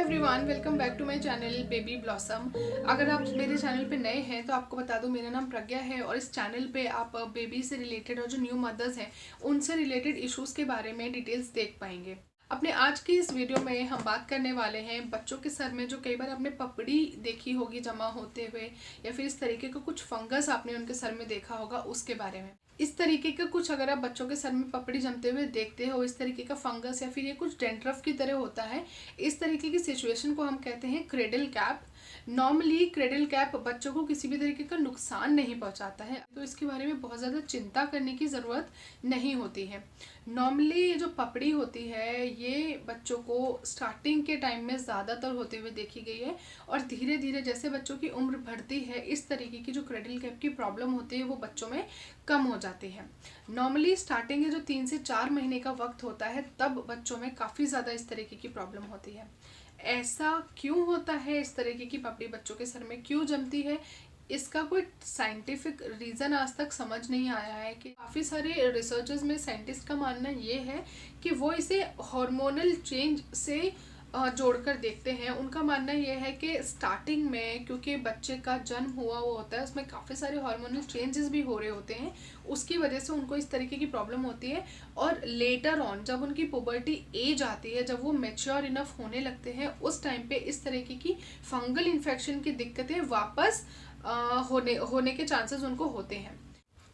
Everyone, welcome back to my channel baby blossom. अगर आप मेरे चैनल पे नए हैं तो आपको बता दूं, मेरा नाम प्रज्ञा है और इस चैनल पे आप बेबी से रिलेटेड और जो न्यू मदर्स हैं उनसे रिलेटेड इश्यूज के बारे में डिटेल्स देख पाएंगे। अपने आज की इस वीडियो में हम बात करने वाले हैं बच्चों के सर में जो कई बार आपने पपड़ी देखी होगी जमा होते हुए, या फिर इस तरीके का कुछ फंगस आपने उनके सर में देखा होगा, उसके बारे में। इस तरीके का कुछ अगर आप बच्चों के सर में पपड़ी जमते हुए देखते हो, इस तरीके का फंगस या फिर ये कुछ डेंड्रफ की तरह होता है, इस तरीके की सिचुएशन को हम कहते हैं cradle cap. Normally cradle cap बच्चों को किसी भी तरीके का नुकसान नहीं पहुंचाता है, तो इसके बारे में बहुत ज़्यादा चिंता करने की ज़रूरत नहीं होती है। नॉर्मली ये जो पपड़ी होती है ये बच्चों को स्टार्टिंग के टाइम में ज़्यादातर होते हुए देखी गई है, और धीरे धीरे जैसे बच्चों की उम्र बढ़ती है इस तरीके की जो क्रेडल कैप की प्रॉब्लम होती है वो बच्चों में कम हो जाती है। नॉर्मली स्टार्टिंग के जो 3 से 4 महीने का वक्त होता है तब बच्चों में काफ़ी ज़्यादा इस तरीके की प्रॉब्लम होती है। ऐसा क्यों होता है, इस तरीके की पपड़ी बच्चों के सर में क्यों जमती है, इसका कोई साइंटिफिक रीज़न आज तक समझ नहीं आया है। कि काफ़ी सारे रिसर्चर्स में साइंटिस्ट का मानना ये है कि वो इसे हार्मोनल चेंज से जोड़कर देखते हैं। उनका मानना यह है कि स्टार्टिंग में क्योंकि बच्चे का जन्म हुआ वो होता है, उसमें काफ़ी सारे हार्मोनल चेंजेस भी हो रहे होते हैं, उसकी वजह से उनको इस तरीके की प्रॉब्लम होती है। और लेटर ऑन जब उनकी पुबर्टी एज आती है, जब वो मेच्योर इनफ होने लगते हैं, उस टाइम पे इस तरीके की फंगल इन्फेक्शन की दिक्कतें वापस होने के चांसेस उनको होते हैं।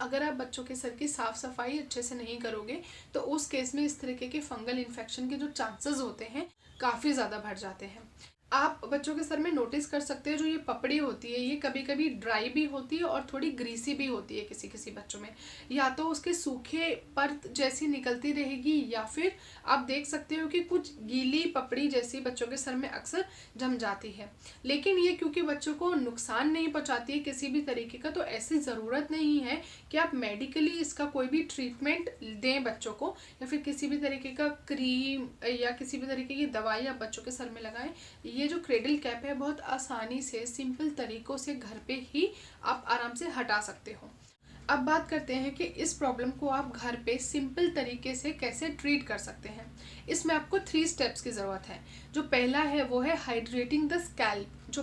अगर आप बच्चों के सर की साफ सफाई अच्छे से नहीं करोगे तो उस केस में इस तरीके के फंगल इन्फेक्शन के जो चांसेस होते हैं काफ़ी ज़्यादा बढ़ जाते हैं। आप बच्चों के सर में नोटिस कर सकते हो जो ये पपड़ी होती है ये कभी कभी ड्राई भी होती है और थोड़ी ग्रीसी भी होती है। किसी किसी बच्चों में या तो उसके सूखे परत जैसी निकलती रहेगी, या फिर आप देख सकते हो कि कुछ गीली पपड़ी जैसी बच्चों के सर में अक्सर जम जाती है। लेकिन ये क्योंकि बच्चों को नुकसान नहीं पहुंचाती है किसी भी तरीके का, तो ऐसी ज़रूरत नहीं है कि आप मेडिकली इसका कोई भी ट्रीटमेंट दें बच्चों को, या फिर किसी भी तरीके का क्रीम या किसी भी तरीके की दवाई आप बच्चों के सर में लगाएं। ये जो क्रेडल कैप है बहुत आसानी से सिंपल तरीकों से घर पे ही आप आराम से हटा सकते हो। अब बात करते हैं कि इस प्रॉब्लम को आप घर पे सिंपल तरीके से कैसे ट्रीट कर सकते हैं। इसमें आपको 3 स्टेप्स की ज़रूरत है। जो पहला है वो है हाइड्रेटिंग द स्कैल्प। जो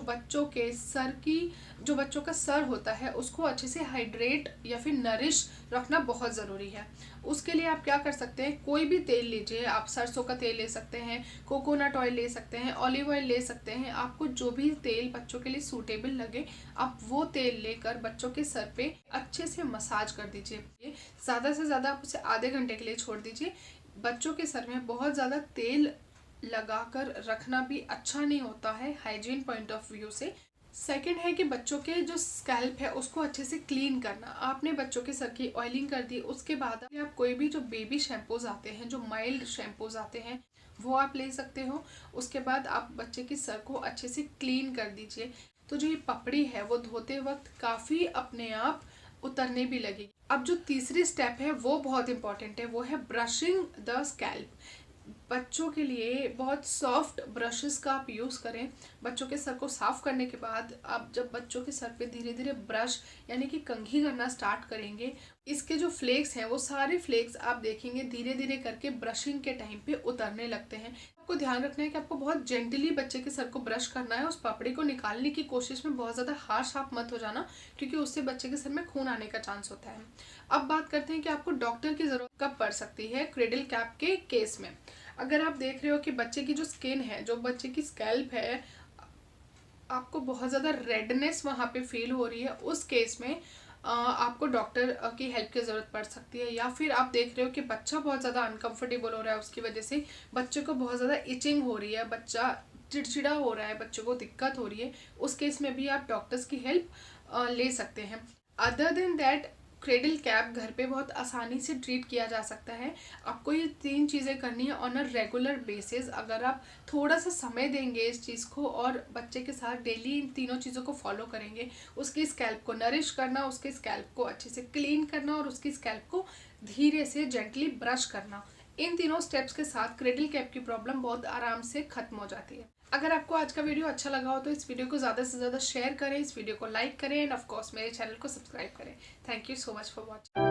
बच्चों का सर होता है उसको अच्छे से हाइड्रेट या फिर नरिश रखना बहुत ज़रूरी है। उसके लिए आप क्या कर सकते हैं, कोई भी तेल लीजिए, आप सरसों का तेल ले सकते हैं, कोकोनट ऑयल ले सकते हैं, ऑलिव ऑयल ले सकते हैं। आपको जो भी तेल बच्चों के लिए सूटेबल लगे आप वो तेल लेकर बच्चों के सर पे अच्छे से मसाज कर दीजिए। ज़्यादा से ज़्यादा आप उसे आधे घंटे के लिए छोड़ दीजिए। बच्चों के सर में बहुत ज़्यादा तेल लगाकर रखना भी अच्छा नहीं होता है हाइजीन पॉइंट ऑफ व्यू से। सेकंड है कि बच्चों के जो स्कैल्प है उसको अच्छे से क्लीन करना। आपने बच्चों के सर की ऑयलिंग कर दी, उसके बाद आप कोई भी जो बेबी शैम्पूज आते हैं, जो माइल्ड शैम्पूज आते हैं, वो आप ले सकते हो। उसके बाद आप बच्चे के सर को अच्छे से क्लीन कर दीजिए। तो जो ये पपड़ी है वो धोते वक्त काफ़ी अपने आप उतरने भी लगेगी। अब जो तीसरी स्टेप है वो बहुत इंपॉर्टेंट है, वो है ब्रशिंग द स्कैल्प। बच्चों के लिए बहुत सॉफ्ट ब्रशेस का आप यूज़ करें। बच्चों के सर को साफ़ करने के बाद आप जब बच्चों के सर पे धीरे धीरे ब्रश यानी कि कंघी करना स्टार्ट करेंगे, इसके जो फ्लेक्स हैं वो सारे फ्लेक्स आप देखेंगे धीरे धीरे करके ब्रशिंग के टाइम पे उतरने लगते हैं। आपको ध्यान रखना है कि आपको बहुत जेंटली बच्चे के सर को ब्रश करना है। उस पपड़ी को निकालने की कोशिश में बहुत ज़्यादा हार्श आप मत हो जाना, क्योंकि उससे बच्चे के सर में खून आने का चांस होता है। अब बात करते हैं कि आपको डॉक्टर की ज़रूरत कब पड़ सकती है क्रेडल कैप के केस में। अगर आप देख रहे हो कि बच्चे की जो स्किन है, जो बच्चे की स्कैल्प है, आपको बहुत ज़्यादा रेडनेस वहाँ पे फील हो रही है, उस केस में आपको डॉक्टर की हेल्प की ज़रूरत पड़ सकती है। या फिर आप देख रहे हो कि बच्चा बहुत ज़्यादा अनकंफर्टेबल हो रहा है, उसकी वजह से बच्चे को बहुत ज़्यादा इचिंग हो रही है, बच्चा चिड़चिड़ा हो रहा है, बच्चों को दिक्कत हो रही है, उस केस में भी आप डॉक्टर्स की हेल्प ले सकते हैं। Other than that cradle cap घर पे बहुत आसानी से ट्रीट किया जा सकता है। आपको ये 3 चीज़ें करनी है ऑन अ रेगुलर बेसिस। अगर आप थोड़ा सा समय देंगे इस चीज़ को और बच्चे के साथ डेली इन तीनों चीज़ों को फॉलो करेंगे, उसकी स्कैल्प को नरिश करना, उसके स्कैल्प को अच्छे से क्लीन करना और उसकी स्कैल्प को धीरे से जेंटली ब्रश करना, इन तीनों स्टेप्स के साथ क्रेडल कैप की प्रॉब्लम बहुत आराम से खत्म हो जाती है। अगर आपको आज का वीडियो अच्छा लगा हो तो इस वीडियो को ज़्यादा से ज़्यादा शेयर करें, इस वीडियो को लाइक करें एंड ऑफ कोर्स मेरे चैनल को सब्सक्राइब करें। Thank you so much for watching.